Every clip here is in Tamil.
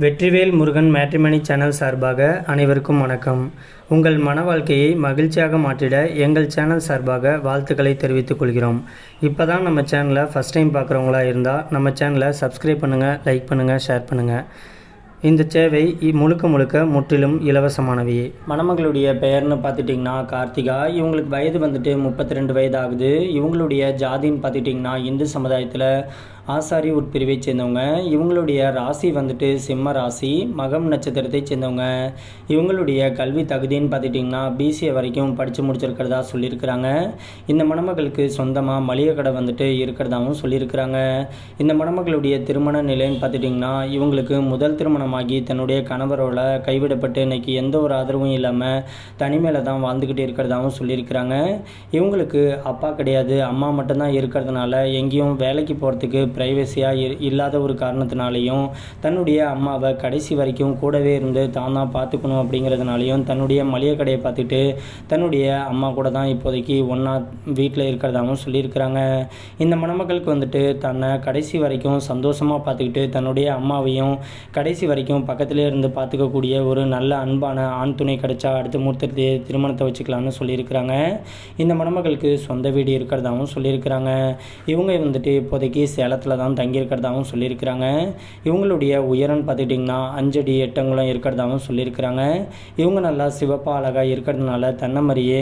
வெற்றிவேல் முருகன் மேட்ரிமனி சேனல் சார்பாக அனைவருக்கும் வணக்கம். உங்கள் மன வாழ்க்கையை மகிழ்ச்சியாக மாற்றிட எங்கள் சேனல் சார்பாக வாழ்த்துக்களை தெரிவித்துக் கொள்கிறோம். இப்போ தான் நம்ம சேனலை ஃபஸ்ட் டைம் பார்க்குறவங்களா இருந்தால் நம்ம சேனலை சப்ஸ்கிரைப் பண்ணுங்கள், லைக் பண்ணுங்கள், ஷேர் பண்ணுங்கள். இந்த சேவை முழுக்க முற்றிலும் இலவசமானவையே. மணமகளுடைய பெயர்னு பார்த்துட்டிங்கன்னா கார்த்திகா. இவங்களுக்கு வயது வந்துட்டு 32 வயது ஆகுது. இவங்களுடைய ஜாதின்னு பார்த்துட்டிங்கன்னா இந்து சமுதாயத்தில் ஆசாரி உட்பிரிவை சேர்ந்தவங்க. இவங்களுடைய ராசி வந்துட்டு சிம்ம ராசி, மகம் நட்சத்திரத்தை சேர்ந்தவங்க. இவங்களுடைய கல்வி தகுதின்னு பார்த்துட்டிங்கன்னா பிசிஏ வரைக்கும் படித்து முடிச்சிருக்கிறதா சொல்லியிருக்கிறாங்க. இந்த மணமகளுக்கு சொந்தமாக மளிகை கடை வந்துட்டு இருக்கிறதாகவும் சொல்லியிருக்கிறாங்க. இந்த மணமகளுடைய திருமண நிலைன்னு பார்த்துட்டிங்கன்னா இவங்களுக்கு முதல் திருமணமாகி தன்னுடைய கணவரோட கைவிடப்பட்டு இன்றைக்கி எந்த ஒரு ஆதரவும் இல்லாமல் தனிமையில் தான் வாழ்ந்துக்கிட்டு இருக்கிறதாகவும் சொல்லியிருக்கிறாங்க. இவங்களுக்கு அப்பா கிடையாது, அம்மா மட்டும்தான் இருக்கிறதுனால எங்கேயும் வேலைக்கு போகிறதுக்கு ப்ரைவசியாக இல்லாத ஒரு காரணத்தினாலேயும் தன்னுடைய அம்மாவை கடைசி வரைக்கும் கூடவே இருந்து தான் பார்த்துக்கணும் அப்படிங்கிறதுனாலையும் தன்னுடைய மளிகை கடையை பார்த்துட்டு தன்னுடைய அம்மா கூட தான் இப்போதைக்கு ஒன்றா வீட்டில் இருக்கிறதாகவும் சொல்லியிருக்கிறாங்க. இந்த மணமக்களுக்கு வந்துட்டு தன்னை கடைசி வரைக்கும் சந்தோஷமாக பார்த்துக்கிட்டு தன்னுடைய அம்மாவையும் கடைசி வரைக்கும் பக்கத்திலே இருந்து பார்த்துக்கக்கூடிய ஒரு நல்ல அன்பான ஆண் துணை கிடைச்சா அடுத்த முகூர்த்தத்தை திருமணத்தை வச்சுக்கலான்னு சொல்லியிருக்கிறாங்க. இந்த மணமக்களுக்கு சொந்த வீடு இருக்கிறதாகவும் சொல்லியிருக்கிறாங்க. இவங்க வந்துட்டு இப்போதைக்கு சேலத்தில் தான் தங்கியிருக்கிறதாகவும் சொல்லியிருக்கிறாங்க. இவங்களுடைய உயரம்னு பார்த்துட்டிங்கன்னா 5 அடி 8 அங்குலம் இருக்கிறதாகவும் சொல்லியிருக்கிறாங்க. இவங்க நல்லா சிவப்பாக அழகாக இருக்கிறதுனால தன்னை மாதிரியே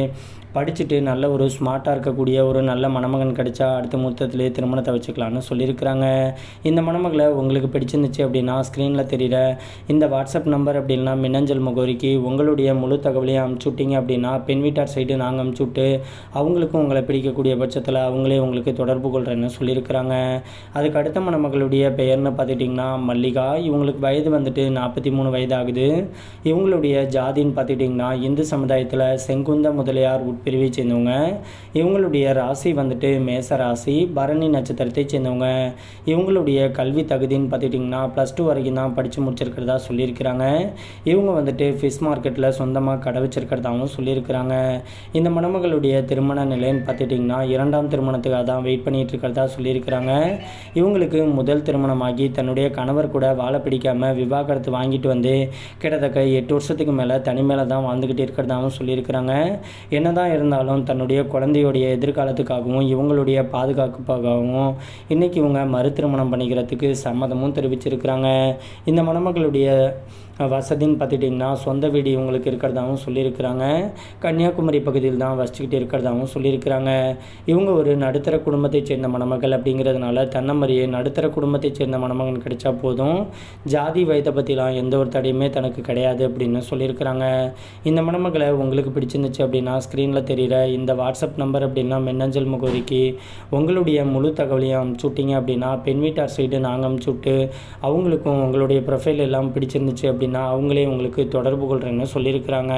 படிச்சுட்டு நல்ல ஒரு ஸ்மார்ட்டாக இருக்கக்கூடிய ஒரு நல்ல மணமகன் கிடைச்சா அடுத்த முகூர்த்தத்திலே திருமணத்தை வச்சுக்கலான்னு சொல்லியிருக்கிறாங்க. இந்த மணமகளை உங்களுக்கு பிடிச்சிருந்துச்சு அப்படின்னா ஸ்க்ரீனில் தெரிகிற இந்த வாட்ஸ்அப் நம்பர் அப்படின்னா மின்னஞ்சல் முகவரிக்கு உங்களுடைய முழு தகவலையும் அனுப்பிச்சுட்டிங்க அப்படின்னா பெண் வீட்டார் சைடு நாங்கள் அனுப்பிச்சுட்டு அவங்களுக்கும் உங்களை பிடிக்கக்கூடிய பட்சத்தில் அவங்களே உங்களுக்கு தொடர்பு கொள்கிறேன்னு சொல்லியிருக்கிறாங்க. அதுக்கு அடுத்த மணமகளுடைய பெயர்னு பார்த்துட்டிங்கன்னா மல்லிகா. இவங்களுக்கு வயது வந்துட்டு 43 வயது ஆகுது. இவங்களுடைய ஜாதின்னு பார்த்துட்டிங்கன்னா இந்து சமுதாயத்தில் செங்குந்த முதலியார் பிரிவை சேர்ந்தவங்க. இவங்களுடைய ராசி வந்துட்டு மேச ராசி, பரணி நட்சத்திரத்தை சேர்ந்தவங்க. இவங்களுடைய கல்வி தகுதின்னு பார்த்துட்டிங்கன்னா +2 வரைக்கும் தான் படித்து முடிச்சிருக்கிறதா சொல்லியிருக்கிறாங்க. இவங்க வந்துட்டு ஃபிஷ் மார்க்கெட்டில் சொந்தமாக கடை வச்சிருக்கிறதாகவும் சொல்லியிருக்கிறாங்க. இந்த மணமகளுடைய திருமண நிலைன்னு பார்த்துட்டிங்கன்னா 2ஆம் திருமணத்துக்காக தான் வெயிட் பண்ணிகிட்டு இருக்கிறதா சொல்லியிருக்கிறாங்க. இவங்களுக்கு முதல் திருமணமாகி தன்னுடைய கணவர் கூட வாழ பிடிக்காமல் விவாகரத்து வாங்கிட்டு வந்து கிட்டத்தட்ட 8 வருஷத்துக்கு மேலே தனிமையில் தான் வாழ்ந்துக்கிட்டு இருக்கிறதாகவும் சொல்லியிருக்கிறாங்க. என்னதான் இருந்தாலும் தன்னுடைய குழந்தையுடைய எதிர்காலத்துக்காகவும் இவங்களுடைய பாதுகாப்புக்காகவும் இன்றைக்கி இவங்க மறு திருமணம் பண்ணிக்கிறதுக்கு சம்மதமும் தெரிவிச்சிருக்கிறாங்க. இந்த மணமகளுடைய வசதின்னு பார்த்துட்டிங்கன்னா சொந்த வீடு இவங்களுக்கு இருக்கிறதாகவும் சொல்லியிருக்கிறாங்க. கன்னியாகுமரி பகுதியில் தான் வசிச்சுக்கிட்டு இருக்கிறதாகவும் சொல்லியிருக்கிறாங்க. இவங்க ஒரு நடுத்தர குடும்பத்தை சேர்ந்த மணமகள் அப்படிங்கிறதுனால தன்னை மாதிரியே நடுத்தர குடும்பத்தை சேர்ந்த மணமகன் கிடைச்சா போதும், ஜாதி வயதை பற்றிலாம் எந்த ஒரு தடையுமே தனக்கு கிடையாது அப்படின்னு சொல்லியிருக்கிறாங்க. இந்த மணமகளை உங்களுக்கு பிடிச்சிருந்துச்சு அப்படின்னா ஸ்க்ரீனில் தெரிகிற இந்த வாட்ஸ்அப் நம்பர் அப்படின்னா மின்னஞ்சல் முகவரிக்கு உங்களுடைய முழு தகவலையும் அனுப்பிச்சுட்டிங்க அப்படின்னா பெண் வீட்டார் சைடு நாங்கள் அனுப்பிச்சுட்டு அவங்களுக்கும் உங்களுடைய ப்ரொஃபைல் எல்லாம் பிடிச்சிருந்துச்சு அப்படின்னா அவங்களே உங்களுக்கு தொடர்பு கொள்கிறேன்னு சொல்லியிருக்கிறாங்க.